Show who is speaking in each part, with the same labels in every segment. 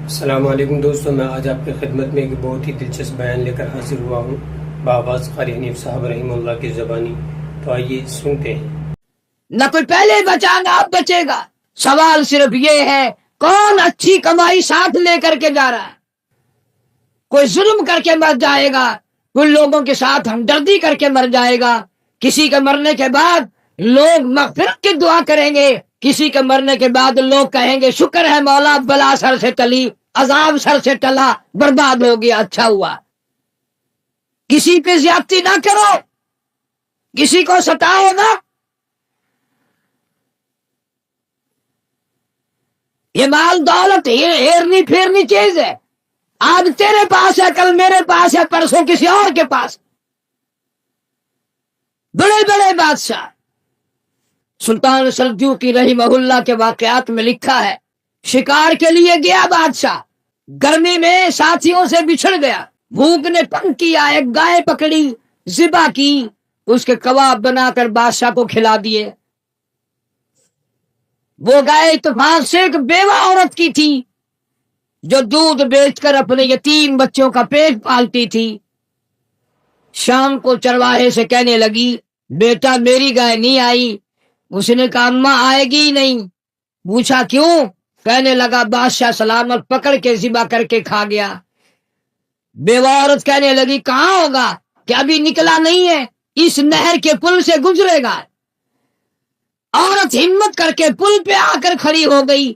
Speaker 1: السلام علیکم دوستوں، میں آج آپ کی خدمت میں ایک بہت ہی دلچسپ بیان لے کر حاضر ہوا ہوں بآواز قاری حنیف صاحب رحمہ اللہ کی زبانی۔ تو آئیے سنتے ہیں۔
Speaker 2: نہ کوئی پہلے بچا نہ اب بچے گا، سوال صرف یہ ہے کون اچھی کمائی ساتھ لے کر کے جا رہا ہے۔ کوئی ظلم کر کے مر جائے گا، کوئی لوگوں کے ساتھ ہمدردی کر کے مر جائے گا، کسی کے مرنے کے بعد لوگ مغفرت کی دعا کریں گے، کسی کے مرنے کے بعد لوگ کہیں گے شکر ہے مولا بلا سر سے ٹلی، عذاب سر سے ٹلا، برباد ہو گیا، اچھا ہوا۔ کسی پہ زیادتی نہ کرو، کسی کو ستاؤ نہ۔ یہ مال دولت ہیرنی پھیرنی چیز ہے، آج تیرے پاس ہے، کل میرے پاس ہے، پرسوں کسی اور کے پاس۔ بڑے بڑے بادشاہ سلطان سلجوقی رحمہ اللہ کے واقعات میں لکھا ہے، شکار کے لیے گیا بادشاہ، گرمی میں ساتھیوں سے بچھڑ گیا، بھوک نے تنگ کیا، ایک گائے پکڑی، ذبح کی، اس کے کباب بنا کر بادشاہ کو کھلا دیے۔ وہ گائے اتفاق سے ایک بیوہ عورت کی تھی جو دودھ بیچ کر اپنے یتیم بچوں کا پیٹ پالتی تھی۔ شام کو چرواہے سے کہنے لگی بیٹا میری گائے نہیں آئی۔ اس نے کہا اماں آئے گی ہی نہیں۔ پوچھا کیوں؟ کہنے لگا بادشاہ سلامت پکڑ کے ذبح کر کے کھا گیا۔ بیوہ عورت کہنے لگی کہاں ہوگا کہ ابھی نکلا نہیں ہے، اس نہر کے پل سے گزرے گا۔ عورت ہمت کر کے پل پہ آ کر کھڑی ہو گئی۔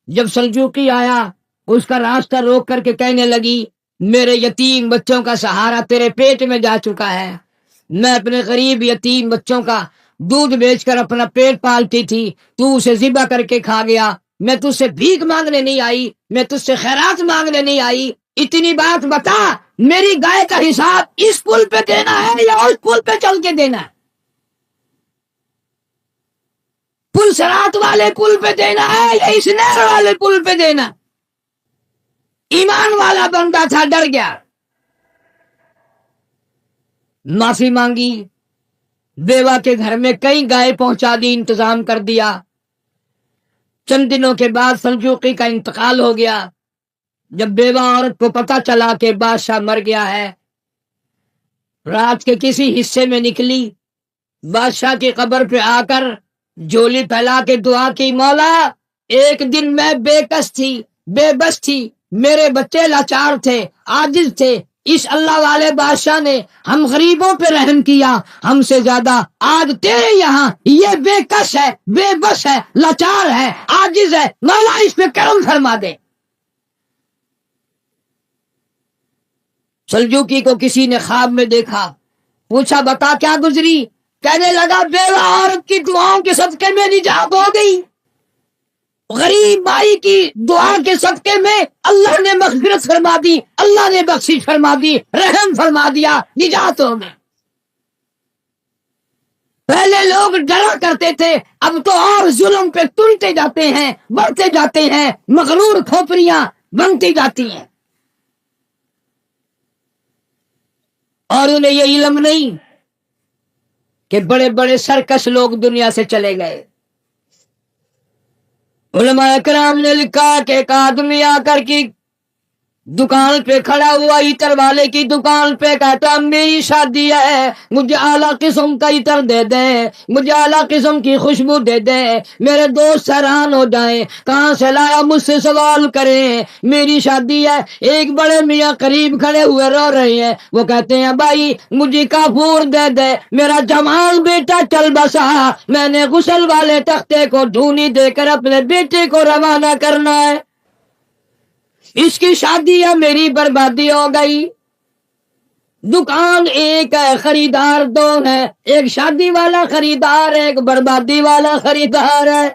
Speaker 2: جب سلجوقی آیا اس کا راستہ روک کر کے کہنے لگی میرے یتیم بچوں کا سہارا تیرے پیٹ میں جا چکا ہے، میں اپنے غریب یتیم بچوں کا دودھ بیچ کر اپنا پیٹ پالتی تھی، تو اسے ذبح کر کے کھا گیا۔ میں تجھ سے بھیک مانگنے نہیں آئی، میں تجھ سے خیرات مانگنے نہیں آئی، اتنی بات بتا میری گائے کا حساب اس پل پہ دینا ہے یا اس پل پہ چل کے دینا ہے؟ پل صراط والے پل پہ دینا ہے یا اس نہر والے پل پہ دینا؟ ایمان والا بندہ تھا، ڈر گیا، معافی مانگی، بیوہ کے گھر میں کئی گائے پہنچا دی، انتظام کر دیا۔ چند دنوں کے بعد سلجوقی کا انتقال ہو گیا۔ جب بیوہ عورت کو پتہ چلا کہ بادشاہ مر گیا ہے، رات کے کسی حصے میں نکلی، بادشاہ کی قبر پہ آ کر جھولی پھیلا کے دعا کی مولا ایک دن میں بے کس تھی، بے بس تھی، میرے بچے لاچار تھے، عاجز تھے، اس اللہ والے بادشاہ نے ہم غریبوں پہ رحم کیا، ہم سے زیادہ آج تیرے یہاں یہ بے کس ہے، بے بس ہے، لاچار ہے، عاجز ہے، مولا اس پہ کرم فرما دے۔ سلجوقی کو کسی نے خواب میں دیکھا، پوچھا بتا کیا گزری؟ کہنے لگا بیوہ عورت کی دعاؤں کے صدقے میں نجات ہو گئی، غریب مائی کی دعا کے صدقے میں اللہ نے مغفرت فرما دی، اللہ نے بخشش فرما دی، رحم فرما دیا، نجات ہو گئی۔ پہلے لوگ ڈرا کرتے تھے، اب تو اور ظلم پہ تلتے جاتے ہیں، بڑھتے جاتے ہیں، مغرور کھوپڑیاں بنتی جاتی ہیں، اور انہیں یہ علم نہیں کہ بڑے بڑے سرکش لوگ دنیا سے چلے گئے۔ علماء کرام نے لکھا کہ ایک آدمی آ کر کی دکان پہ کھڑا ہوا، عطر والے کی دکان پہ، کہتا میری شادی ہے، مجھے اعلیٰ قسم کا عطر دے دیں، مجھے اعلیٰ قسم کی خوشبو دے دیں، میرے دوست حیران ہو جائیں، کہاں سے لایا، مجھ سے سوال کریں، میری شادی ہے۔ ایک بڑے میاں قریب کھڑے ہوئے رو رہے ہیں، وہ کہتے ہیں بھائی مجھے کافور دے دے، میرا جوان بیٹا چل بسا، میں نے غسل والے تختے کو ڈھونی دے کر اپنے بیٹے کو روانہ کرنا ہے، اس کی شادی ہے، میری بربادی ہو گئی۔ دکان ایک ہے، خریدار دو ہے، ایک شادی والا خریدار ہے، ایک بربادی والا خریدار ہے۔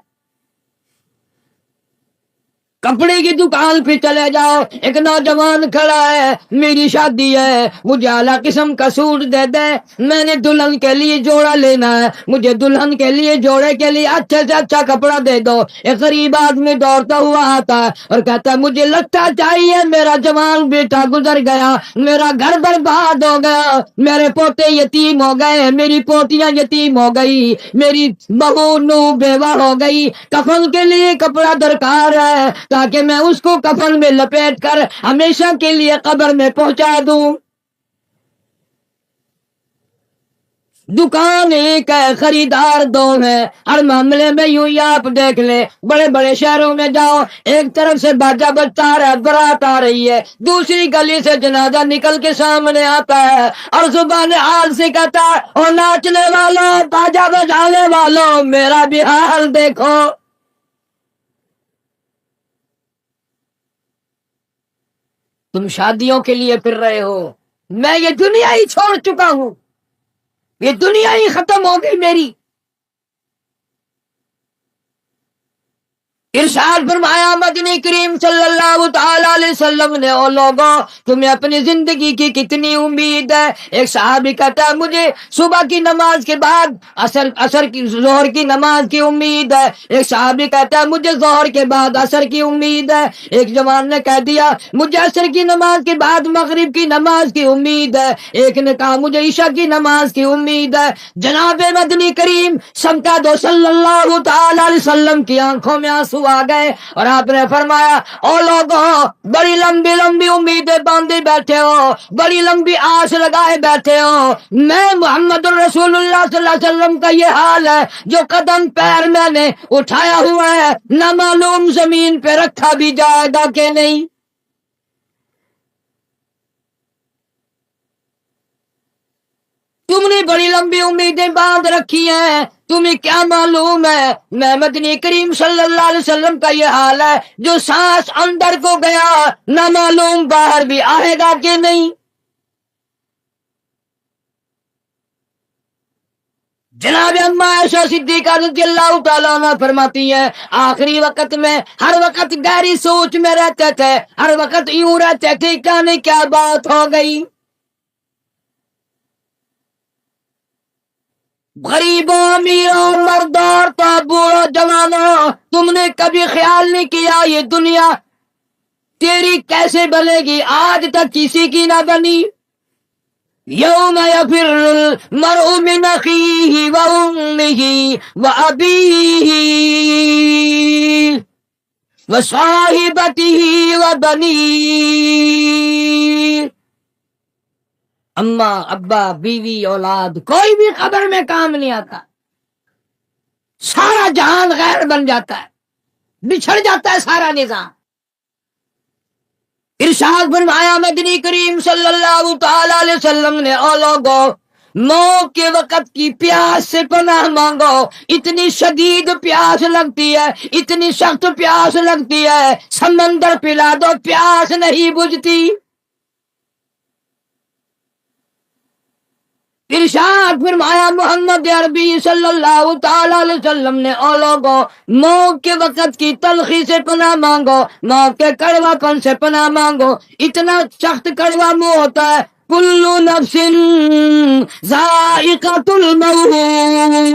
Speaker 2: کپڑے کی دکان پہ چلے جاؤ، ایک نوجوان کھڑا ہے، میری شادی ہے، مجھے اعلیٰ قسم کا سوٹ دے دے، میں نے دلہن کے لیے جوڑا لینا ہے، مجھے دلہن کے لیے جوڑے کے لیے اچھے سے اچھا کپڑا دے دو۔ ایک غریب آدمی دوڑتا ہوا آتا ہے اور کہتا ہے مجھے لگتا چاہیے، میرا جوان بیٹا گزر گیا، میرا گھر برباد ہو گیا، میرے پوتے یتیم ہو گئے، میری پوتیاں یتیم ہو گئی، میری بہو نو بیوہ ہو گئی، کفن کے لیے کپڑا درکار ہے، تاکہ میں اس کو کفن میں لپیٹ کر ہمیشہ کے لیے قبر میں پہنچا دوں۔ دکان ایک ہے، خریدار دو ہیں، ہر معاملے میں یوں ہی آپ دیکھ لیں، بڑے بڑے شہروں میں جاؤ، ایک طرف سے باجا بجتا آ رہا ہے، برات آ رہی ہے، دوسری گلی سے جنازہ نکل کے سامنے آتا ہے اور زبان حال سے کہتا ہے، اور ناچنے والوں، باجا بجانے والوں، میرا بھی حال دیکھو۔ تم شادیوں کے لیے پھر رہے ہو، میں یہ دنیا ہی چھوڑ چکا ہوں، یہ دنیا ہی ختم ہو گئی میری۔ ارشاد فرمایا مدنی کریم صلی اللہ تعالی علیہ وسلم نے، او لوگوں، تمہیں اپنی زندگی کی کتنی امید ہے؟ ایک صحابی کہتا ہے مجھے صبح کی نماز کے بعد عصر کی، ظہر کی نماز کی امید ہے۔ ایک صحابی کہتا ہے مجھے ظہر کے بعد عصر کی امید ہے۔ ایک جوان نے کہہ دیا مجھے عصر کی نماز کے بعد مغرب کی نماز کی امید ہے۔ ایک نے کہا مجھے عشاء کی نماز کی امید ہے۔ جناب مدنی کریم صلی اللہ تعالی علیہ وسلم کی آنکھوں میں آنسو آ گئے اور آپ نے فرمایا، او لوگوں، بڑی لمبی لمبی امیدیں باندھے بیٹھے ہو، بڑی لمبی آس لگائے بیٹھے ہو، میں محمد الرسول اللہ صلی اللہ علیہ وسلم کا یہ حال ہے، جو قدم پیر میں نے اٹھایا ہوا ہے نہ معلوم زمین پہ رکھا بھی جائے گا کہ نہیں۔ تم نے بڑی لمبی امیدیں باندھ رکھی ہیں، تمہیں کیا معلوم ہے میں مدنی کریم صلی اللہ علیہ وسلم کا یہ حال ہے، جو سانس اندر کو گیا نہ معلوم باہر بھی آئے گا کہ نہیں۔ جناب اما عائشہ صدیقہ رضی اللہ تعالیٰ عنہ فرماتی ہے، آخری وقت میں ہر وقت گہری سوچ میں رہتے تھے، ہر وقت یوں رہتے تھے کیا نہیں کیا بات ہو گئی۔ غریبوں، امیروں، مردوں، بوڑھوں، جوانوں، تم نے کبھی خیال نہیں کیا یہ دنیا تیری کیسے بنے گی؟ آج تک کسی کی نہ بنی۔ یوم یفر المرء من اخیہ وامہ وابیہ وصاحبتہ وبنیہ۔ اماں، ابا، بیوی، اولاد، کوئی بھی قبر میں کام نہیں آتا، سارا جہان غیر بن جاتا ہے، بچھڑ جاتا ہے سارا نظام۔ ارشاد فرمایا مدنی کریم صلی اللہ تعالی علیہ وسلم نے، او لوگوں، موت کے وقت کی پیاس سے پناہ مانگو، اتنی شدید پیاس لگتی ہے، اتنی سخت پیاس لگتی ہے، سمندر پلا دو پیاس نہیں بجھتی۔ ارشاد فرمایا محمد عربی صلی اللہ تعالی علیہ وسلم نے، او لوگوں، موت کے وقت کی تلخی سے پناہ مانگو، موت کے کڑوا پن سے پناہ مانگو، اتنا سخت کڑوا منہ ہوتا ہے۔ کل نفس ذائقۃ الموت،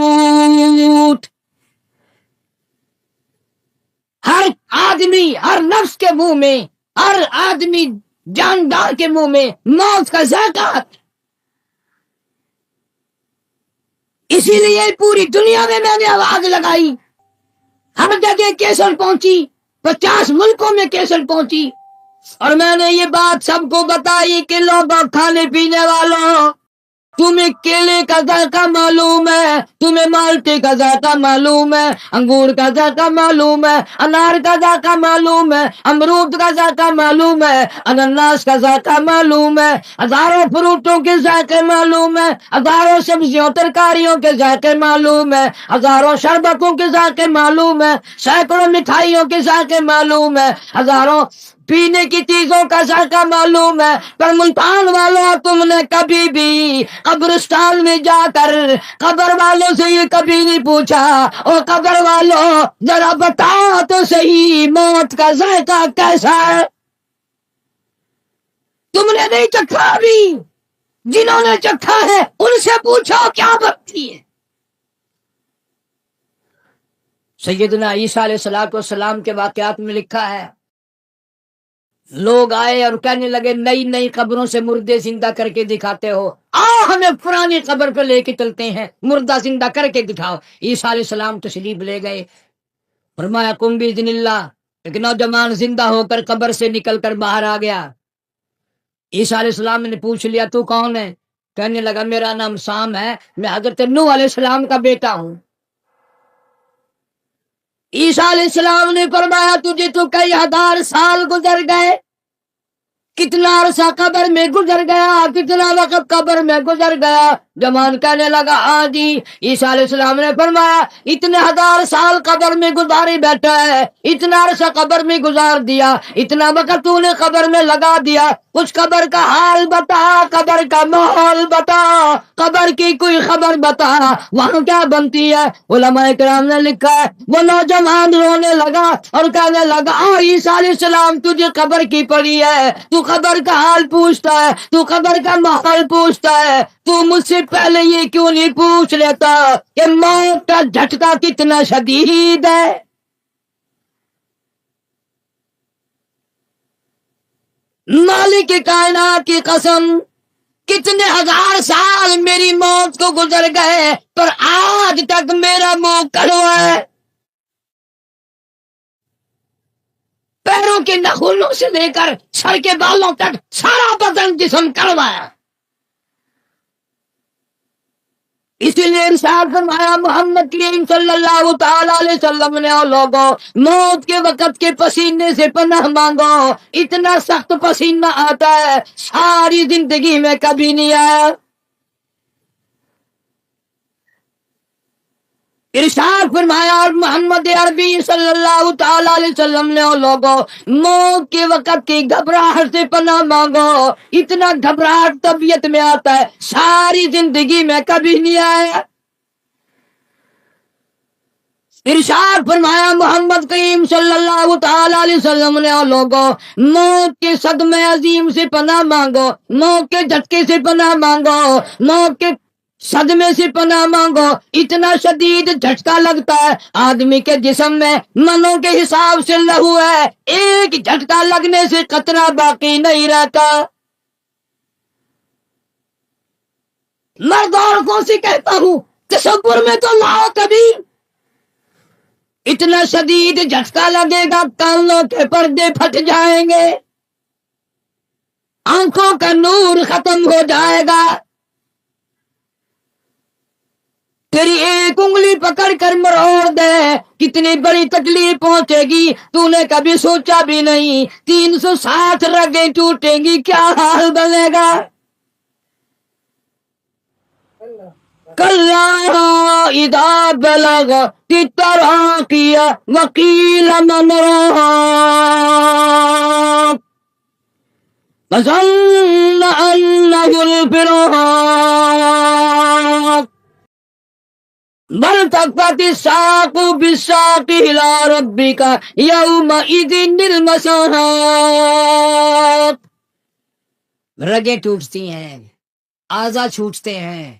Speaker 2: ہر آدمی، ہر نفس کے منہ میں، ہر آدمی جاندار کے منہ میں موت کا ذائقہ۔ اسی لیے پوری دنیا میں نے آواز لگائی، ہر جگہ کیسٹ پہنچی، 50 ملکوں میں کیسٹ پہنچی، اور میں نے یہ بات سب کو بتائی کہ لوگوں، کھانے پینے والوں، تمہیں کیلے کا ذائقہ معلوم ہے، تمہیں مالٹے کا ذائقہ معلوم ہے، انگور کا ذائقہ معلوم ہے، انار کا ذائقہ معلوم ہے، امرود کا ذائقہ معلوم ہے، انناس کا ذائقہ معلوم ہے، ہزاروں فروٹوں کے ذائقے معلوم ہے، ہزاروں سبزیوں ترکاریوں کے ذائقے معلوم ہے، ہزاروں شربتوں کے ذائقے معلوم ہے، سینکڑوں مٹھائیوں کے ذائقے معلوم ہے، ہزاروں پینے کی چیزوں کا ذائقہ معلوم ہے، پر ملتان والوں، تم نے کبھی بھی قبرستان میں جا کر قبر والوں سے یہ کبھی نہیں پوچھا، اور قبر والوں ذرا بتاؤ تو صحیح موت کا ذائقہ کیسا ہے؟ تم نے نہیں چکھا بھی، جنہوں نے چکھا ہے ان سے پوچھو کیا بنتی ہے۔ سیدنا عیسیٰ علیہ السلام کے واقعات میں لکھا ہے، لوگ آئے اور کہنے لگے نئی نئی قبروں سے مردے زندہ کر کے دکھاتے ہو، آؤ ہمیں پرانی قبر پہ لے کے چلتے ہیں، مردہ زندہ کر کے دکھاؤ۔ عیسیٰ علیہ السلام تشریف لے گئے، فرمایا قم باذن اللہ، ایک نوجوان زندہ ہو کر قبر سے نکل کر باہر آ گیا. عیسیٰ علیہ السلام نے پوچھ لیا تو کون ہے؟ کہنے لگا میرا نام سام ہے، میں حضرت نوح علیہ السلام کا بیٹا ہوں. عیسیٰ علیہ السلام نے فرمایا تجھے تو کئی ہزار سال گزر گئے، کتنا عرصہ قبر میں گزر گیا، کتنا وقت قبر میں گزر گیا. جوان کہنے لگا ہاں جی. عیسیٰ علیہ السلام نے فرمایا اتنے ہزار سال قبر میں گزاری بیٹھا ہے، اتنا عرصہ قبر میں گزار دیا، اتنا وقت تو نے قبر میں لگا دیا، اس قبر کا حال بتا، قبر کا ماحول بتا، قبر کی کوئی خبر بتا، وہاں کیا بنتی ہے. علماء کرام نے لکھا ہے وہ نوجوان رونے لگا اور کہنے لگا عیسیٰ علیہ السلام تجھے قبر کی پڑی ہے، تو قبر کا حال پوچھتا ہے، تو قبر کا ماحول پوچھتا ہے، تو مجھ سے پہلے یہ کیوں نہیں پوچھ لیتا کہ موت کا جھٹکا کتنا شدید ہے. مالک کائنات کی قسم کتنے ہزار سال میری موت کو گزر گئے پر آج تک میرا منہ کڑوا ہے. پیروں کے نخونوں سے لے کر سر کے بالوں تک سارا بدن جسم کڑوا ہے. اسی لیے ارشاد فرمایا محمد کریم صلی اللہ تعالی علیہ وسلم نے لوگوں موت کے وقت کے پسینے سے پناہ مانگو، اتنا سخت پسینہ آتا ہے ساری زندگی میں کبھی نہیں آیا. ارشاد فرمایا اور محمد عربی صلی اللہ تعالی علیہ وسلم نے لوگوں موت کے وقت کی گھبراہٹ سے پناہ مانگو، اتنا گھبراہٹ طبیعت میں آتا ہے ساری زندگی میں کبھی نہیں آیا. ارشاد فرمایا محمد کریم صلی اللہ تعالی علیہ وسلم نے لوگوں موت کے صدمے عظیم سے پناہ مانگو، موت کے جھٹکے سے پناہ مانگو، موت کے صدمے سے پناہ مانگو. اتنا شدید جھٹکا لگتا ہے آدمی کے جسم میں منوں کے حساب سے لہو ہے، ایک جھٹکا لگنے سے قطرہ باقی نہیں رہتا. مرد عورتوں سے کہتا ہوں تصور میں تو لاؤ کبھی، اتنا شدید جھٹکا لگے گا کانوں کے پردے پھٹ جائیں گے، آنکھوں کا نور ختم ہو جائے گا، تیری ایک انگلی پکڑ کر مروڑ دے کتنی بڑی تکلیف پہنچے گی تو نے کبھی سوچا بھی نہیں. 360 رگیں ٹوٹیں گی کیا حال بنے گا. کلا اذا بلغ التراقی وقیل من راق وظن انه الفراق بل تکفت الساق بالساق الى ربك يومئذ المساق. رگیں ٹوٹتی ہیں، اعضا چھوٹتے ہیں،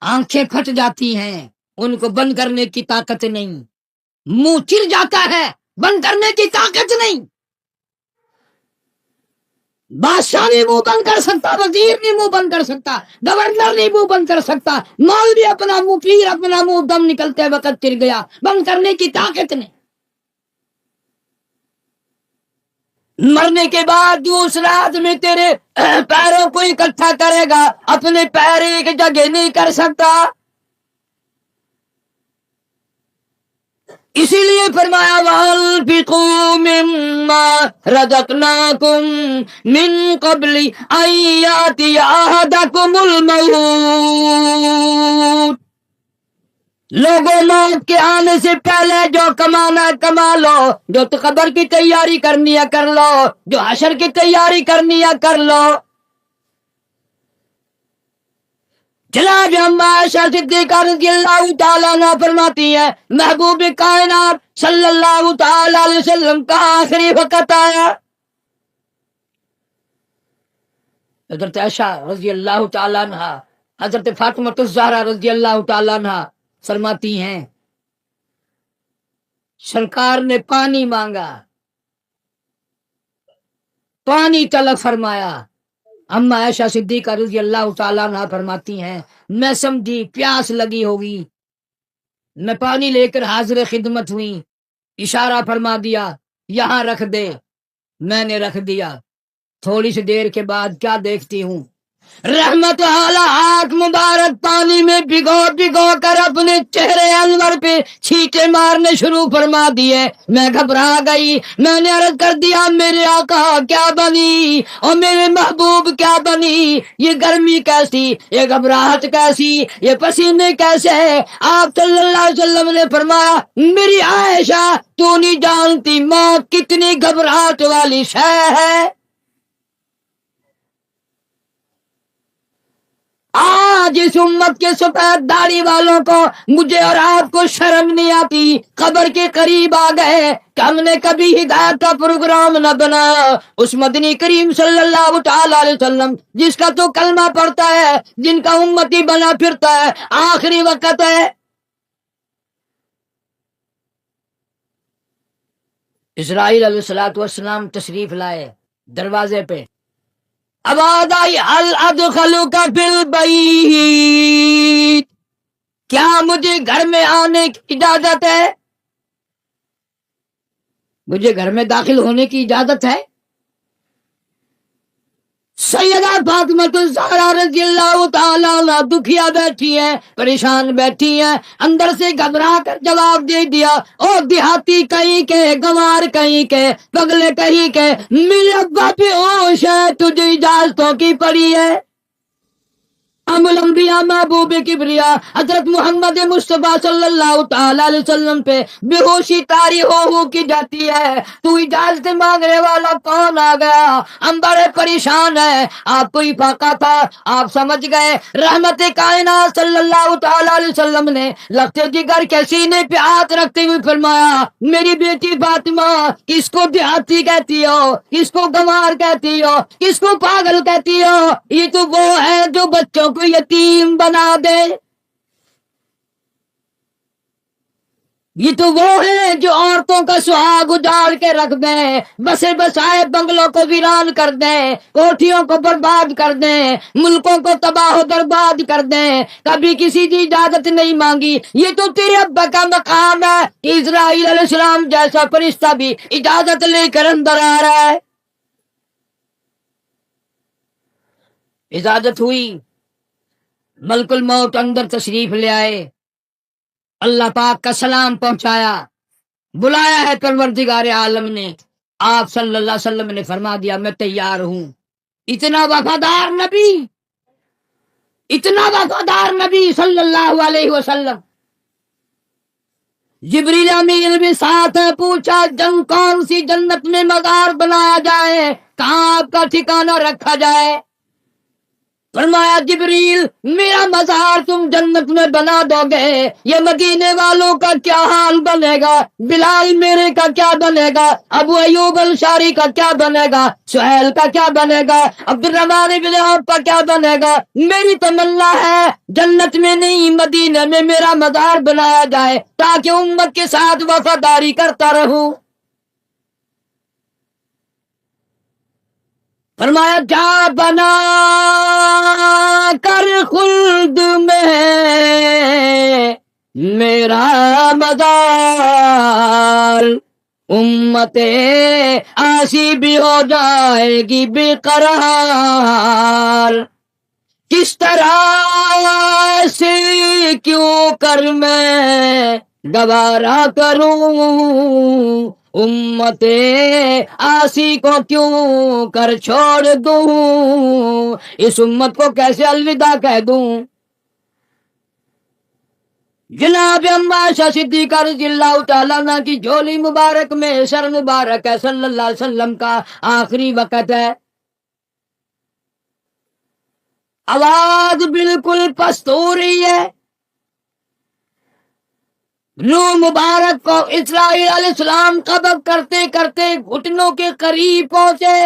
Speaker 2: آنکھیں پھٹ جاتی ہیں، ان کو بند کرنے کی طاقت نہیں، منہ چر جاتا ہے بند کرنے کی طاقت نہیں. بادشاہ نہیں منہ بند کر سکتا، وزیر نہیں منہ بند کر سکتا، گورنر نہیں منہ بند کر سکتا، مولوی اپنا منہ پیر اپنا منہ دم نکلتے وقت چر گیا، بند کرنے کی طاقت نہیں. مرنے کے بعد دوسرا آدمی تیرے پیروں کو اکٹھا کرے گا، اپنے پیر ایک جگہ نہیں کر سکتا. اسی لیے فرمایا وَأَنفِقُوا مِمَّا رَزَقْنَاكُم مِّن قَبْلِ أَن يَأْتِيَ أَحَدَكُمُ الْمَوْتُ. لوگوں موت کے آنے سے پہلے جو کمانا کما لو، جو قبر کی تیاری کرنی ہے کر لو، جو حشر کی تیاری کرنی ہے کر لو. جناب اما عائشہ صدیقہ رضی اللہ تعالیٰ عنہ فرماتی ہے محبوب کائنات صلی اللہ تعالی علیہ وسلم کا آخری وقت آیا. حضرت عائشہ رضی اللہ تعالیٰ عنہ، حضرت فاطمہ الزہرا رضی اللہ تعالیٰ عنہ فرماتی ہیں سرکار نے پانی مانگا، پانی طلب فرمایا. اما عائشہ صدیقہ رضی اللہ تعالیٰ عنہ فرماتی ہیں میں سمجھی پیاس لگی ہوگی، میں پانی لے کر حاضر خدمت ہوئی. اشارہ فرما دیا یہاں رکھ دے، میں نے رکھ دیا۔ تھوڑی سی دیر کے بعد کیا دیکھتی ہوں، رحمت والا ہاتھ مبارک پانی میں بھگو بھگو کر اپنے چہرے انور پہ چھینٹے مارنے شروع فرما دیے۔ میں گھبرا گئی، میں نے عرض کر دیا میرے آقا کیا بنی اور میرے محبوب کیا بنی، یہ گرمی کیسی، یہ گھبراہٹ کیسی، یہ پسینے کیسے؟ آپ صلی اللہ علیہ وسلم نے فرمایا میری عائشہ تو نہیں جانتی موت کتنی گھبراہٹ والی شے ہے۔ آج اس امت کے سفید داڑھی والوں کو، مجھے اور آپ کو شرم نہیں آتی، قبر کے قریب آ گئے کہ ہم نے کبھی ہدایت کا پروگرام نہ بنایا۔ اس مدنی کریم صلی اللہ تعالی علیہ وسلم جس کا تو کلمہ پڑھتا ہے، جن کا امتی بنا پھرتا ہے، آخری وقت ہے۔ اسرائیل علیہ السلام تشریف لائے، دروازے پہ آواز آئی هل ادخلک فی البیت، کیا مجھے گھر میں آنے کی اجازت ہے؟ مجھے گھر میں داخل ہونے کی اجازت ہے؟ سیدہ فاطمہ الزہرا رضی اللہ تعالی عنہا دکھیا بیٹھی ہیں، پریشان بیٹھی ہیں، اندر سے گھبرا کر جواب دے دیا او دیہاتی کہیں کے، گنوار کہیں کے، پگلے کہیں کے، میرے ابا پہ ہوش ہے، تجھے اجازتوں کی پڑی ہے۔ ام الانبیاء محبوب کبریا حضرت محمد مصطفیٰ صلی اللہ تعالی علیہ وسلم پہ بے ہوشی طاری ہو کی جاتی ہے، تو اجازت مانگنے والا کون آ گیا؟ ہم بڑے پریشان ہیں۔ آپ کو افاقہ تھا، آپ سمجھ گئے۔ رحمت کائنات صلی اللہ تعالی علیہ وسلم نے لخت جگر کے سینے پہ ہاتھ رکھتے ہوئے فرمایا میری بیٹی فاطمہ، کس کو دیہاتی کہتی ہو، کس کو گنوار کہتی ہو، کس کو پاگل کہتی ہو؟ یہ تو وہ ہے جو بچوں کو یتیم بنا دے، یہ تو وہ ہے جو عورتوں کا سہاگ اجاڑ کے رکھ دیں، بسے بسائے بنگلوں کو ویران کر دیں، کوٹھیوں کو برباد کر دیں، ملکوں کو تباہ و برباد کر دیں، کبھی کسی کی اجازت نہیں مانگی۔ یہ تو تیرے ابا کا مقام ہے کہ اسرائیل علیہ السلام جیسا فرشتہ بھی اجازت لے کر اندر آ رہا ہے۔ اجازت ہوئی، ملک الموت اندر تشریف لے آئے، اللہ پاک کا سلام پہنچایا، بلایا ہے پروردگار عالم نے۔ آپ صلی اللہ علیہ وسلم نے فرما دیا میں تیار ہوں۔ اتنا وفادار نبی، اتنا وفادار نبی صلی اللہ علیہ وسلم۔ جبریل امین بھی ساتھ ہے، پوچھا جنگ کون سی جنت میں مزار بنایا جائے، کہاں آپ کا ٹھکانہ رکھا جائے؟ فرمایا جبریل میرا مزار تم جنت میں بنا دو گے، یہ مدینے والوں کا کیا حال بنے گا، بلال میرے کا کیا بنے گا، ابو ایوب الشاری کا کیا بنے گا، سہیل کا کیا بنے گا، عبد الرحمن بن عوف کا کیا بنے گا؟ میری تمنا ہے جنت میں نہیں مدینے میں میرا مزار بنایا جائے تاکہ امت کے ساتھ وفاداری کرتا رہوں۔ فرمایا جا بنا کر خلد میں میرا مزار، امت آسی بھی ہو جائے گی بے قرار، کس طرح سے کیوں کر میں گوارا کروں، امت آسی کو کیوں کر چھوڑ دوں، اس امت کو کیسے الوداع کہہ دوں۔ جناب عائشہ صدیقہ رضی اللہ تعالیٰ عنہ کی جھولی مبارک میں سر مبارک ہے، صلی اللہ علیہ وسلم کا آخری وقت ہے، آواز بالکل پست ہو رہی ہے، روح مبارک کو اسرائیل علیہ السلام قبض کرتے کرتے گھٹنوں کے قریب پہنچے۔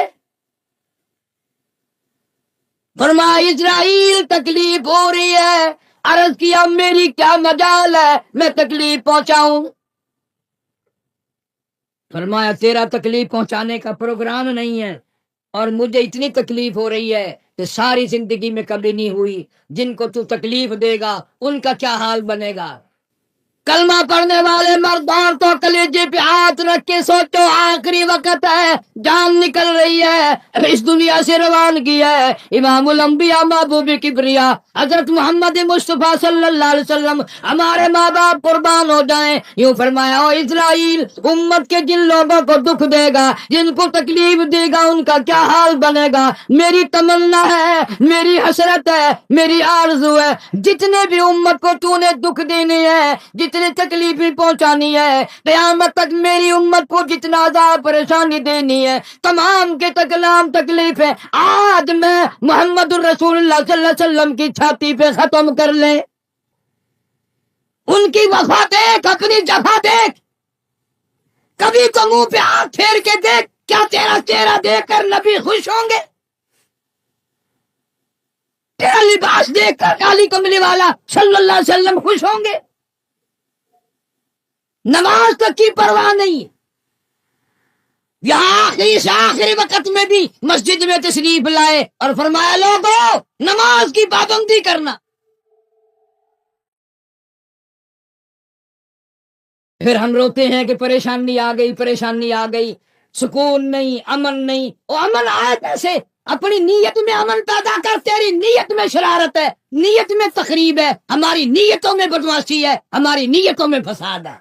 Speaker 2: فرمایا اسرائیل تکلیف ہو رہی ہے، عرض کیا میری کیا مجال ہے میں تکلیف پہنچاؤں؟ فرمایا تیرا تکلیف پہنچانے کا پروگرام نہیں ہے، اور مجھے اتنی تکلیف ہو رہی ہے کہ ساری زندگی میں کبھی نہیں ہوئی، جن کو تو تکلیف دے گا ان کا کیا حال بنے گا؟ کلمہ پڑھنے والے مردان تو کلیجے پہ ہاتھ رکھ کے سوچو، آخری وقت ہے، جان نکل رہی ہے، اس دنیا سے روانگی ہے۔ امام الانبیاء محبوب کبریا حضرت محمد مصطفیٰ صلی اللہ علیہ وسلم ہمارے ماں باپ قربان ہو جائیں، یوں فرمایا، او اسرائیل، امت کے جن لوگوں کو دکھ دے گا، جن کو تکلیف دے گا، ان کا کیا حال بنے گا؟ میری تمنا ہے، میری حسرت ہے، میری آرزو ہے، جتنے بھی امت کو تو نے دکھ دینے ہیں، جتنے تکلیفیں پہنچانی ہے، قیامت تک میری امت کو جتنا عذاب پریشانی دینی ہے، تمام کے تکلام تکلیفیں آج میں محمد الرسول اللہ صلی اللہ علیہ وسلم کی چھاتی پہ ختم کر لیں۔ ان کی وفا دیکھ، اپنی جفا دیکھ، کبھی تو منہ پہ ہاتھ پھیر کے دیکھ، کیا تیرا چہرہ دیکھ کر نبی خوش ہوں گے؟ تیرا لباس دیکھ کر کالی کملی والا صلی اللہ علیہ وسلم خوش ہوں گے؟ نماز تک کی پرواہ نہیں، یہاں آخری سے آخری وقت میں بھی مسجد میں تشریف لائے اور فرمایا، لوگوں نماز کی پابندی کرنا۔ پھر ہم روتے ہیں کہ پریشانی آ گئی، پریشانی آ گئی، سکون نہیں، امن نہیں۔ وہ امن آیا کیسے؟ اپنی نیت میں امن پیدا کر، تیری نیت میں شرارت ہے، نیت میں تخریب ہے، ہماری نیتوں میں بدمعاشی ہے، ہماری نیتوں میں فساد ہے۔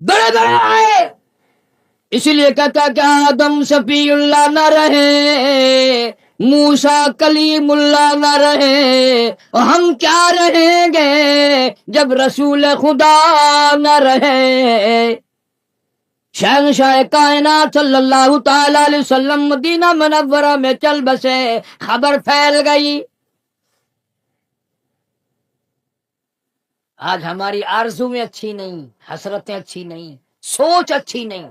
Speaker 2: بڑے بڑے آئے، اس لیے کہتا کہ آدم شفیع اللہ نہ رہے، موسیٰ کلیم اللہ نہ رہے، اور ہم کیا رہیں گے جب رسول خدا نہ رہے۔ شہنشاہ کائنات صلی اللہ تعالی علیہ وسلم مدینہ منورہ میں چل بسے، خبر پھیل گئی۔ آج ہماری آرزویں اچھی نہیں، حسرتیں اچھی نہیں، سوچ اچھی نہیں،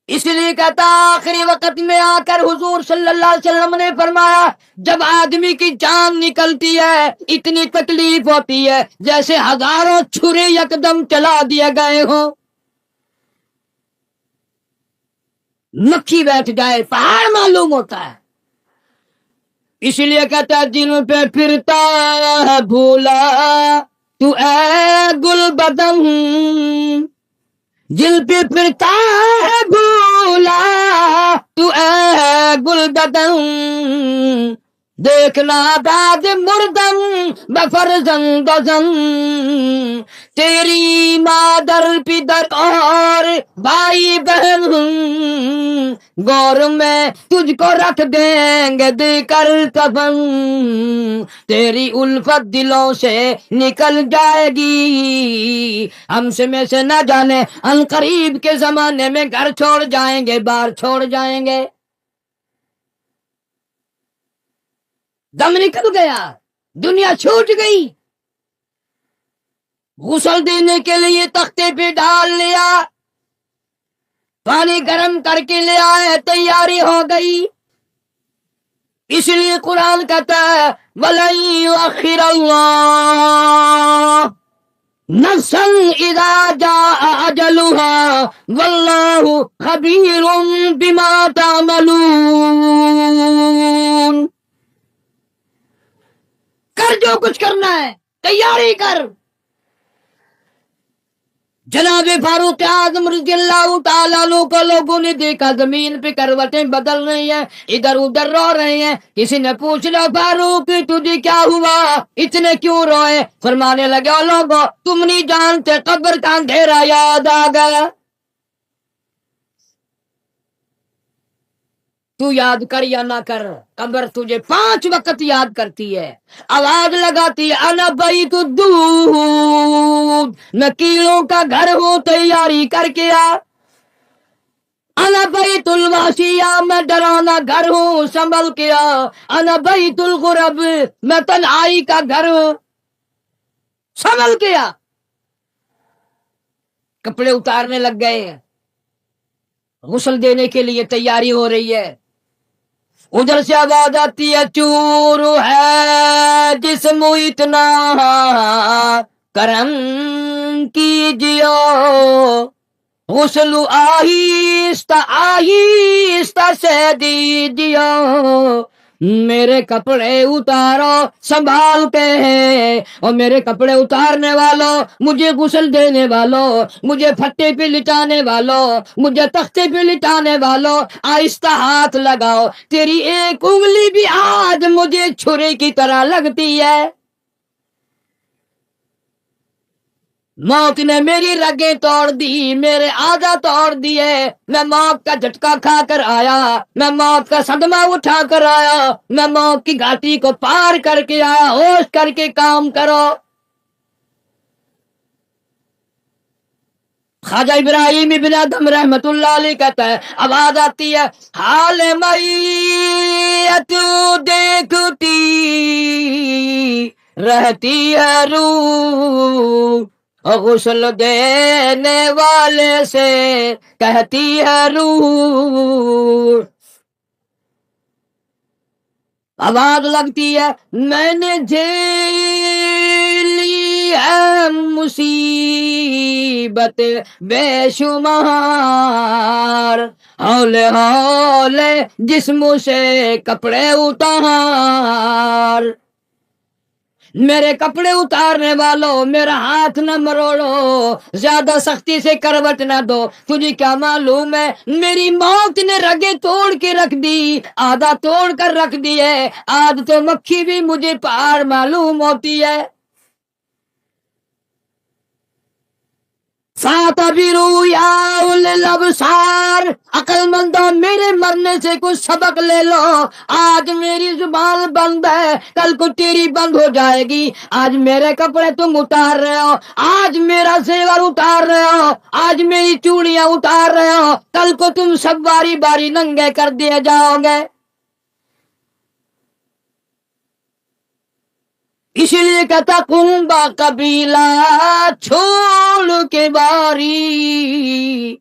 Speaker 2: اس لیے کہتا آخری وقت میں آ کر حضور صلی اللہ علیہ وسلم نے فرمایا، جب آدمی کی جان نکلتی ہے اتنی تکلیف ہوتی ہے جیسے ہزاروں چھرے یکدم چلا دیے گئے ہوں، مکھی بیٹھ جائے پہاڑ معلوم ہوتا ہے۔ اس لیے کہتا ہے، جن پہ پھرتا ہے بھولا تو اے گل بدن، جن پہ پھرتا ہے بھولا تو اے گل بدن، دیکھنا داد مردم بفرزند زن، تیری مادر پدر اور بھائی بہن غور میں تجھ کو رکھ دیں گے دے کر کفن، تیری الفت دلوں سے نکل جائے گی، ہم سے میں سے نہ جانے ان قریب کے زمانے میں گھر چھوڑ جائیں گے، بار چھوڑ جائیں گے۔ دم نکل گیا، دنیا چھوٹ گئی، غسل دینے کے لیے تختے پہ ڈال لیا، پانی گرم کر کے لے آئے، تیاری ہو گئی۔ اس لیے قرآن کہتا ہے، وَلَن يُؤَخِّرَ اللَّهُ نَفْسًا إِذَا جَاءَ أَجَلُهَا وَاللَّهُ خَبِيرٌ بِمَا تَعْمَلُونَ۔ کر جو کچھ کرنا ہے، تیاری کر۔ جناب فاروق اعظم رضی اللہ تعالیٰ عنہ کو لوگوں نے دیکھا زمین پہ کروٹیں بدل رہی ہیں، ادھر ادھر رو رہے ہیں۔ کسی نے پوچھ لیا، فاروق تجھے کیا ہوا، اتنے کیوں روئے؟ فرمانے لگے، او لوگو تم نہیں جانتے، قبر کا اندھیرا یاد آ گیا۔ تو یاد کر یا نہ کر، قبر تجھے 5 وقت یاد کرتی ہے، آواز لگاتی ہے، انا بیت الدود، میں کیڑوں کا گھر ہوں، تیاری کر کے آ۔ انا بیت الواشیہ، میں ڈرانا گھر ہوں، سنبھل کے آ۔ انا بیت الغرب، میں تنہائی کا گھر ہوں، سنبھل کے آ۔ کپڑے اتارنے لگ گئے، غسل دینے کے لیے تیاری ہو رہی ہے۔ ادھر سے آواز آتی ہے، چور ہے جسم اتنا کرم کیجیے، غسل آہستہ آہستہ سے دیجیے، میرے کپڑے اتارو سنبھال کے ہے، اور میرے کپڑے اتارنے والوں، مجھے غسل دینے والوں، مجھے پھٹے پہ لٹانے والوں، مجھے تختے پہ لٹانے والوں، آہستہ ہاتھ لگاؤ، تیری ایک انگلی بھی آج مجھے چھری کی طرح لگتی ہے۔ موت نے میری رگیں توڑ دی، میرے آدھا توڑ دیے، میں موت کا جھٹکا کھا کر آیا، میں موت کا صدمہ اٹھا کر آیا، میں موت کی گھاٹی کو پار کر کے آیا، ہوش کر کے کام کرو۔ خواجہ ابراہیم ابن ادم رحمت اللہ علیہ کہتا ہے، آواز آتی ہے، حال میت دیکھتی رہتی ہے روح، غسل دینے والے سے کہتی ہے روح۔ آواز لگتی ہے، میں نے جھیلی ہے مصیبت بے شمار، ہولے ہولے جسم سے کپڑے اتار۔ میرے کپڑے اتارنے والوں، میرا ہاتھ نہ مروڑو، زیادہ سختی سے کروٹ نہ دو، تجھے کیا معلوم ہے میری موت نے رگیں توڑ کے رکھ دی، آدھا توڑ کر رکھ دی ہے، آج تو مکھی بھی مجھے پار معلوم ہوتی ہے۔ فَاعْتَبِرُوا يَا أُولِي الْأَبْصَارِ، عقل مندوں میرے مرنے سے کچھ سبق لے لو، آج میری زبان بند ہے، کل کو تیری بند ہو جائے گی، آج میرے کپڑے تم اتار رہے ہو، آج میرا زیور اتار رہے ہو، آج میری چوڑیاں اتار رہے ہو، کل کو تم سب باری باری ننگے کر دیے جاؤ گے۔ اسی لیے کہتا کنبا قبیلہ چھوڑ کے باری،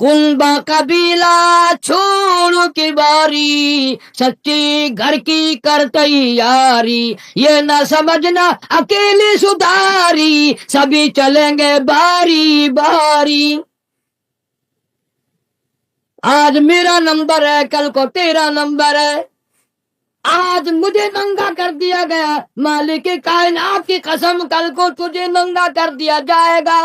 Speaker 2: کنبا قبیلہ چھوڑ کے باری، سچی گھر کی کر تیاری، یہ نہ سمجھنا اکیلی سدھاری، سبھی چلیں گے باری باری۔ آج میرا نمبر ہے، کل کو تیرا نمبر ہے، آج مجھے ننگا کر دیا گیا، مالک کائنات کی قسم کل کو تجھے ننگا کر دیا جائے گا۔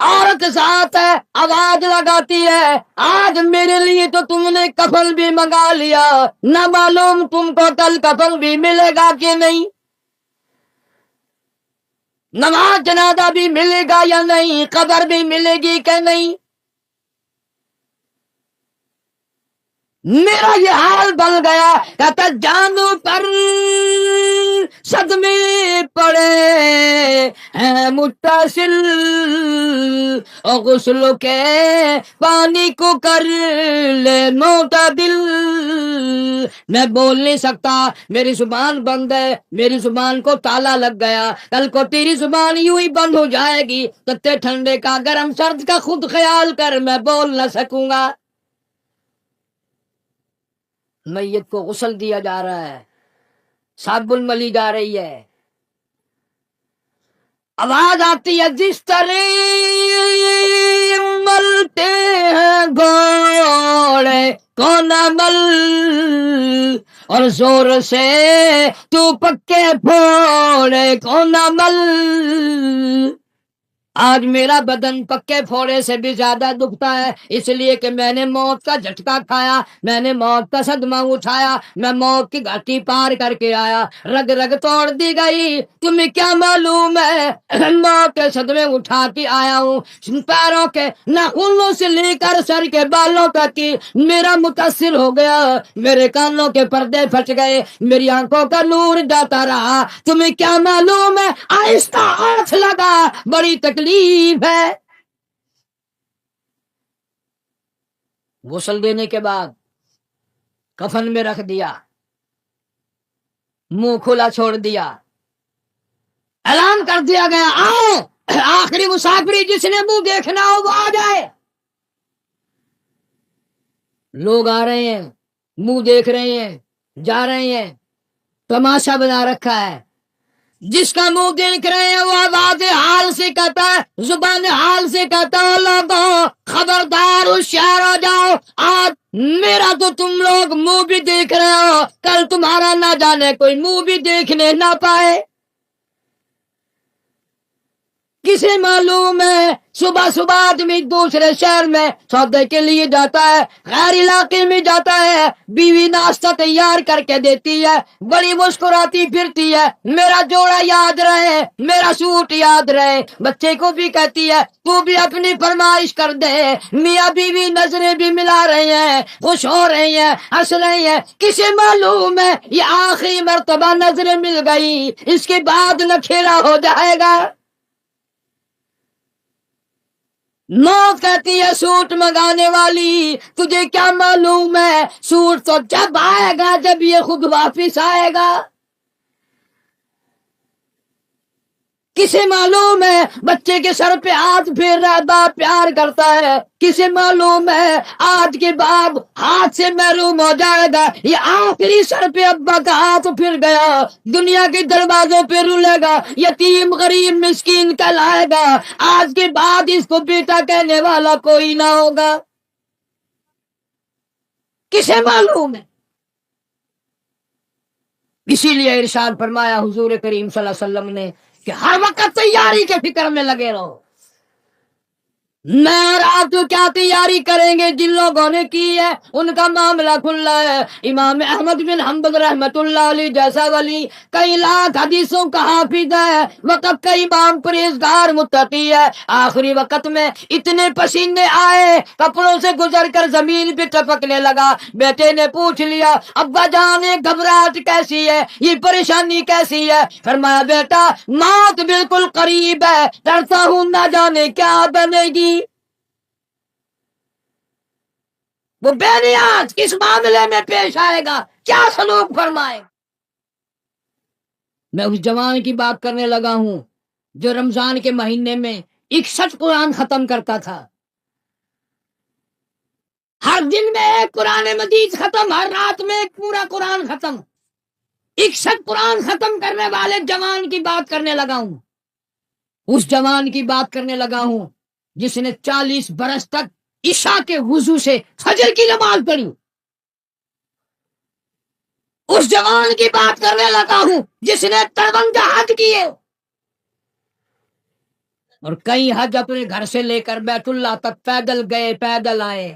Speaker 2: عورت ساتھ ہے، آواز لگاتی ہے، آج میرے لیے تو تم نے کفن بھی منگا لیا، نہ معلوم تم کو کل کفن بھی ملے گا کہ نہیں، نماز جنازہ بھی ملے گا یا نہیں، قبر بھی ملے گی کہ نہیں۔ میرا یہ حال بن گیا، کہتا جانوں پر صدمے پڑے ہیں متصل، اور غسل کے پانی کو کر لے معتدل۔ میں بول نہیں سکتا، میری زبان بند ہے، میری زبان کو تالا لگ گیا، کل کو تیری زبان یوں ہی بند ہو جائے گی، تتے ٹھنڈے کا گرم سرد کا خود خیال کر، میں بول نہ سکوں گا۔ میت کو غسل دیا جا رہا ہے، صابن ملی جا رہی ہے، آواز آتی ہے، جس طرح ملتے ہیں گھوڑے کو نہ مل، اور زور سے تو پکے پھوڑے کو نہ مل۔ آج میرا بدن پکے پھوڑے سے بھی زیادہ دکھتا ہے، اس لیے کہ میں نے موت کا جھٹکا کھایا، میں نے موت کا صدمہ اٹھایا، میں موت کی گھاٹی پار کر کے آیا، رگ رگ توڑ دی گئی، تمہیں کیا معلوم ہے موت کے صدمے اٹھا کے آیا ہوں، پیروں کے ناخنوں سے لے کر سر کے بالوں تک کی میرا متاثر ہو گیا، میرے کانوں کے پردے پھٹ گئے، میری آنکھوں کا نور جاتا رہا، تمہیں کیا معلوم ہے آہستہ ہاتھ لگا، بڑی تکلیف ہے۔ غسل دینے کے بعد کفن میں رکھ دیا، منہ کھلا چھوڑ دیا، اعلان کر دیا گیا، آؤ آخری مسافری جس نے منہ دیکھنا ہو وہ آ جائے۔ لوگ آ رہے ہیں، منہ دیکھ رہے ہیں، جا رہے ہیں، تماشا بنا رکھا ہے، جس کا منہ دیکھ رہے ہیں وہ آواز حال سے کہتا ہے، زبان حال سے کہتا ہے، لوگوں خبردار ہوشیار ہو جاؤ، آج میرا تو تم لوگ منہ بھی دیکھ رہے ہو، کل تمہارا نہ جانے کوئی منہ بھی دیکھنے نہ پائے۔ کسے معلوم ہے صبح صبح آدمی دوسرے شہر میں سودے کے لیے جاتا ہے، غیر علاقے میں جاتا ہے، بیوی ناشتہ تیار کر کے دیتی ہے، بڑی مسکراتی پھرتی ہے، میرا جوڑا یاد رہے، میرا سوٹ یاد رہے، بچے کو بھی کہتی ہے تو بھی اپنی فرمائش کر دے، میاں بیوی نظریں بھی ملا رہے ہیں، خوش ہو رہے ہیں، ہنس رہے ہیں، کسے معلوم ہے یہ آخری مرتبہ نظریں مل گئی، اس کے بعد نکھیرا ہو جائے گا۔ موت کہتی ہے سوٹ منگانے والی تجھے کیا معلوم ہے سوٹ تو جب آئے گا جب یہ خود واپس آئے گا۔ کسے معلوم ہے بچے کے سر پہ ہاتھ پھیر رہا باپ پیار کرتا ہے، کسے معلوم ہے آج کے بعد ہاتھ سے محروم ہو جائے گا، یہ آخری سر پہ ابا کا ہاتھ پھر گیا، دنیا کے دروازوں پہ رولے گا، یتیم غریب مسکین کہلائے گا، آج کے بعد اس کو بیٹا کہنے والا کوئی نہ ہوگا۔ کسے معلوم ہے؟ اسی لیے ارشاد فرمایا حضور کریم صلی اللہ علیہ وسلم نے کہ ہر وقت تیاری کے فکر میں لگے رہو۔ میں اور آپ تو کیا تیاری کریں گے، جن لوگوں نے کی ہے ان کا معاملہ کھلا ہے۔ امام احمد بن حنبل رحمت اللہ علیہ جیسا ولی کئی لاکھ حدیثوں کا حافظ ہے، وقت کا امام پرہیزگار متقی ہے، آخری وقت میں اتنے پسینے آئے کپڑوں سے گزر کر زمین پہ ٹپکنے لگا، بیٹے نے پوچھ لیا ابا جان گھبراہٹ کیسی ہے، یہ پریشانی کیسی ہے؟ فرمایا بیٹا موت بالکل قریب ہے، ڈرتا ہوں نہ جانے کیا بنے گی۔ وہ بے نیاز کس معاملے میں پیش آئے گا، کیا سلوک فرمائے۔ میں اس جوان کی بات کرنے لگا ہوں جو رمضان کے مہینے میں 61 قرآن ختم کرتا تھا، ہر دن میں ایک قرآن مجید ختم، ہر رات میں ایک پورا قرآن ختم، 61 قرآن ختم کرنے والے جوان کی بات کرنے لگا ہوں، اس جوان کی بات کرنے لگا ہوں جس نے 40 برس تک عشاء کے وضو سے فجر کی نماز پڑھی، اس جوان کی بات کرنے لگا ہوں جس نے 53 حج کیے، اور کئی حج اپنے گھر سے لے کر بیت اللہ تک پیدل گئے پیدل آئے،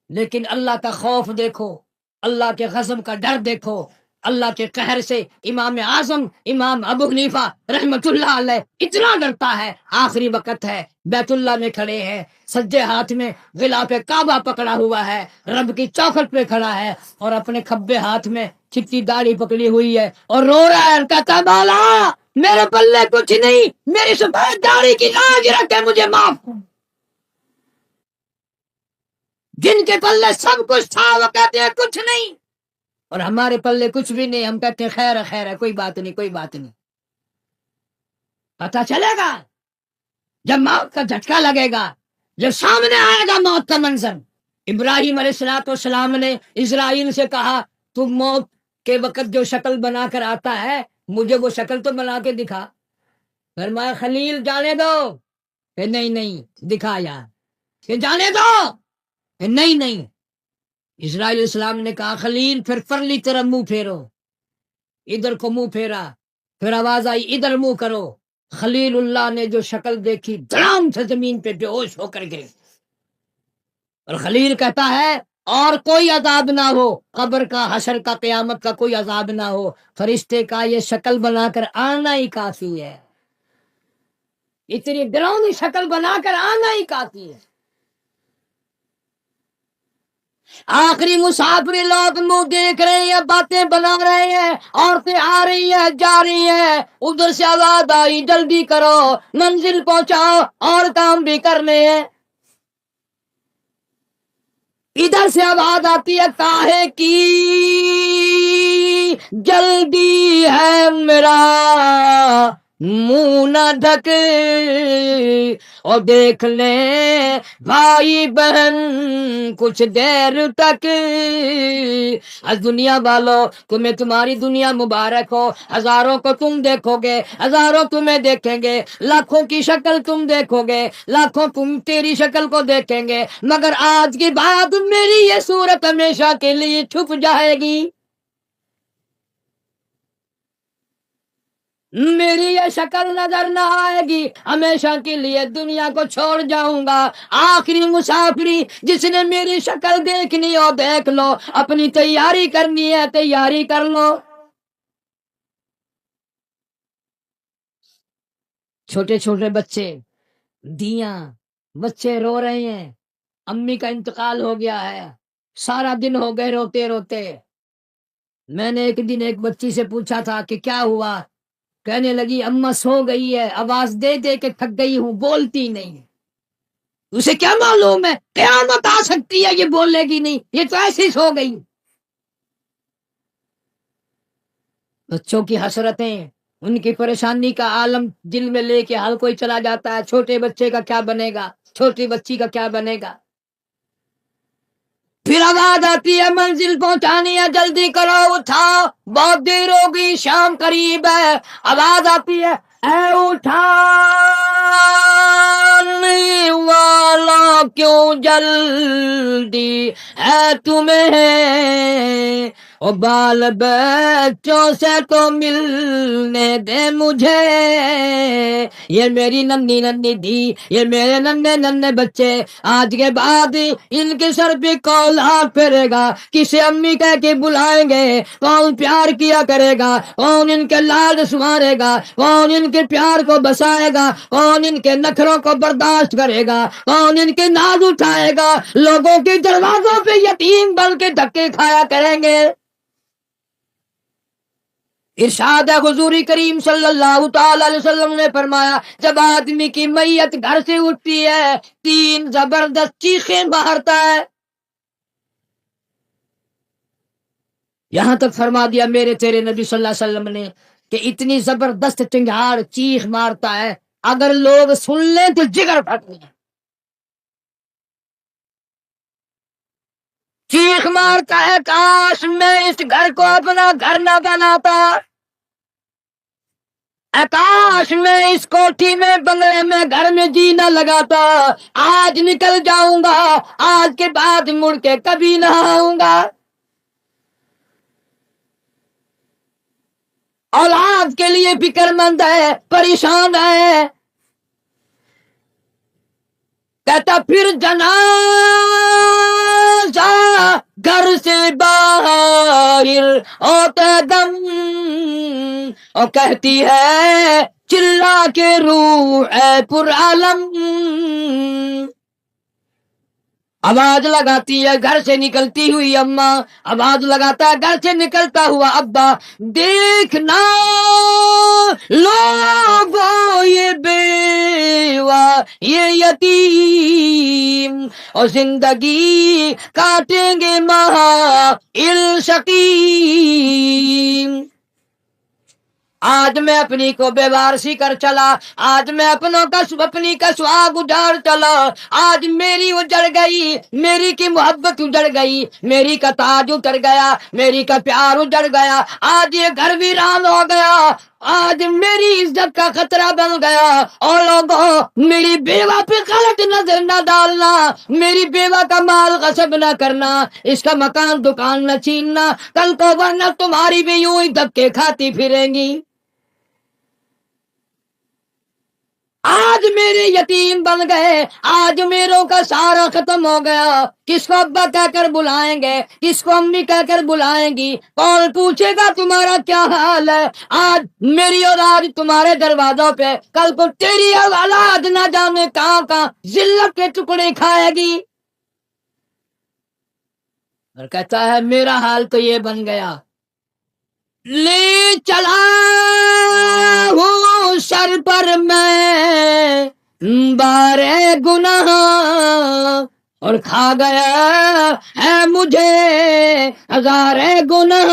Speaker 2: لیکن اللہ کا خوف دیکھو، اللہ کے غضب کا ڈر دیکھو، اللہ کے قہر سے امام اعظم امام ابو حنیفہ رحمت اللہ علیہ اتنا ڈرتا ہے، آخری وقت ہے، بیت اللہ میں کھڑے ہیں، سجے ہاتھ میں غلاف کعبہ پکڑا ہوا ہے، رب کی چوکھٹ پہ کھڑا ہے اور اپنے کھبے ہاتھ میں چٹی داڑھی پکڑی ہوئی ہے اور رو رہا ہے، کہتا مولا میرے پلے کچھ نہیں، میری سفید داڑھی کی لاج رکھے مجھے معاف کر۔ جن کے پلے سب کچھ تھا وہ کہتے ہیں کچھ نہیں، اور ہمارے پلے کچھ بھی نہیں، ہم کہتے ہیں خیر ہے خیر ہے، کوئی بات نہیں کوئی بات نہیں۔ پتہ چلے گا جب موت کا جھٹکا لگے گا، جب سامنے آئے گا موت کا منظر۔ ابراہیم علیہ السلام نے اسرائیل سے کہا تم موت کے وقت جو شکل بنا کر آتا ہے مجھے وہ شکل تو بنا کے دکھا۔ فرمایا خلیل جانے دو، کہ نہیں نہیں دکھایا، کہ جانے دو، کہ نہیں نہیں۔ اسرائیل علیہ السلام نے کہا خلیل پھر پرلی طرف منہ پھیرو، ادھر کو منہ پھیرا، پھر آواز آئی ادھر منہ کرو، خلیل اللہ نے جو شکل دیکھی دھڑام سے زمین پہ بے ہوش ہو کر گرے، اور خلیل کہتا ہے اور کوئی عذاب نہ ہو، قبر کا حشر کا قیامت کا کوئی عذاب نہ ہو، فرشتے کا یہ شکل بنا کر آنا ہی کافی ہے، اتنی ڈراؤنی شکل بنا کر آنا ہی کافی ہے۔ آخری مسافری لوگ منہ دیکھ رہے ہیں، باتیں بنا رہے ہیں، عورتیں آ رہی ہیں جا رہی ہیں، ادھر سے آواز آئی جلدی کرو منزل پہنچاؤ اور کام بھی کرنے ہیں، ادھر سے آواز آتی ہے کاہے کی جلدی ہے میرا منہ نہ ڈھک اور دیکھ لیں بھائی بہن کچھ دیر تک. از دنیا والوں تمہیں تمہاری دنیا مبارک ہو. ہزاروں کو تم دیکھو گے, ہزاروں تمہیں دیکھیں گے, لاکھوں کی شکل تم دیکھو گے, لاکھوں تم تیری شکل کو دیکھیں گے, مگر آج کے بعد میری یہ صورت ہمیشہ کے لیے چھپ جائے گی. میری یہ شکل نظر نہ آئے گی, ہمیشہ کے لیے دنیا کو چھوڑ جاؤں گا. آخری مسافری جس نے میری شکل دیکھنی ہو دیکھ لو, اپنی تیاری کرنی ہے تیاری کر لو. چھوٹے چھوٹے بچے, دیاں, بچے رو رہے ہیں, امی کا انتقال ہو گیا ہے, سارا دن ہو گئے روتے روتے. میں نے ایک دن ایک بچی سے پوچھا تھا کہ کیا ہوا؟ کہنے لگی اماں سو گئی ہے, آواز دے دے کے تھک گئی ہوں, بولتی نہیں. اسے کیا معلوم ہے قیامت آ سکتی ہے, یہ بولے گی نہیں, یہ تو ایسی سو گئی. بچوں کی حسرتیں, ان کی پریشانی کا عالم دل میں لے کے ہر کوئی چلا جاتا ہے. چھوٹے بچے کا کیا بنے گا, چھوٹی بچی کا کیا بنے گا. پھر آواز آتی ہے منزل پہنچانی ہے, جلدی کرو اٹھاؤ, بہت دیر ہوگی, شام قریب ہے. آواز آتی ہے اے اٹھانے والا کیوں جلدی ہے تمہیں, او بال بچوں سے تو ملنے دے مجھے. یہ میری ننھی ننھی دی, یہ میرے ننھے ننھے بچے, آج کے بعد ان کے سر پہ کون ہاتھ پھیرے گا, کسے امی کہہ کے بلائیں گے, کون پیار کیا کرے گا, کون ان کے لال سنوارے گا, کون ان کے پیار کو بسائے گا, کون ان کے نخروں کو برداشت کرے گا, کون ان کے ناز اٹھائے گا. لوگوں کے دروازوں پہ یتیم بن کے دھکے کھایا کریں گے. ارشاد ہے حضور کریم صلی اللہ تعالی علیہ وسلم نے فرمایا, جب آدمی کی میت گھر سے اٹھتی ہے, تین زبردست چیخیں مارتا ہے. یہاں تک فرما دیا میرے تیرے نبی صلی اللہ علیہ وسلم نے کہ اتنی زبردست چنگھاڑ چیخ مارتا ہے, اگر لوگ سن لیں تو جگر پھٹ جائے. چیخ مارتا ہے کاش میں اس گھر کو اپنا گھر نہ بناتا, کاش میں اس کوٹھی میں بنگلے میں گھر میں جی نہ لگاتا, آج نکل جاؤں گا, آج کے بعد مڑ کے کبھی نہ آؤں گا. اولاد کے لیے فکر مند ہے, پریشان ہے. کہتا پھر جنازہ گھر سے باہر ہوتے دم, اور کہتی ہے چلا کے روح اے پر عالم. آواز لگاتی ہے گھر سے نکلتی ہوئی اماں, آواز لگاتا ہے گھر سے نکلتا ہوا ابا, دیکھنا لوگوں یہ بیوہ یہ یتیم, اور زندگی کاٹیں گے ماں شقیم. آج میں اپنی کو بے وارسی کر چلا, آج میں اپنی کا سہاگ اجاڑ چلا, آج میری اجڑ گئی, میری کی محبت اجڑ گئی, میری کا تاج اتر گیا, میری کا پیار اجڑ گیا, آج یہ گھر ویران ہو گیا, آج میری عزت کا خطرہ بن گیا. اور لوگوں میری بیوہ پہ غلط نظر نہ ڈالنا, میری بیوہ کا مال غصب نہ کرنا, اس کا مکان دکان نہ چھیننا, کل کو ورنہ تمہاری بھی یوں ہی دھکے کھاتی پھریں گی. آج میرے یتیم بن گئے, آج میروں کا سارا ختم ہو گیا. کس کو ابا کہہ کر بلائیں گے, کس کو امی کہہ کر بلائیں گی, کون پوچھے گا تمہارا کیا حال ہے. آج میری اولاد تمہارے دروازوں پہ, کل کو تیری اولاد نہ جانے کہاں کہاں ذلت کے ٹکڑے کھائے گی. اور کہتا ہے میرا حال تو یہ بن گیا, لے چلا ہوں سر پر میں بارے گناہ, اور کھا گیا ہے مجھے ہزار گناہ.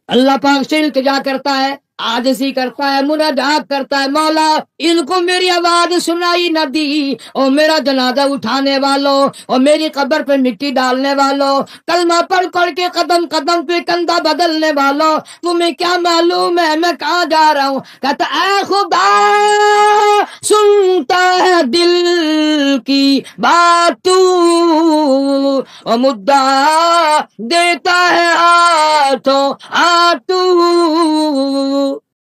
Speaker 2: اللہ پاک سے التجا کرتا ہے آجزی کرتا ہے، مناجات کرتا ہے، مولا ان کو میری آواز سنائی نہ دی، اور میرا جنازہ اٹھانے والوں اور میری قبر پہ مٹی ڈالنے والوں، کلمہ پڑھ پڑھ کے قدم قدم پہ کندھا بدلنے والوں، تمہیں کیا معلوم ہے میں کہاں جا رہا ہوں؟ کہتا اے خدا سنتا ہے دل کی بات تو، اور مدعا دیتا ہے ہاتھوں ہاتھوں،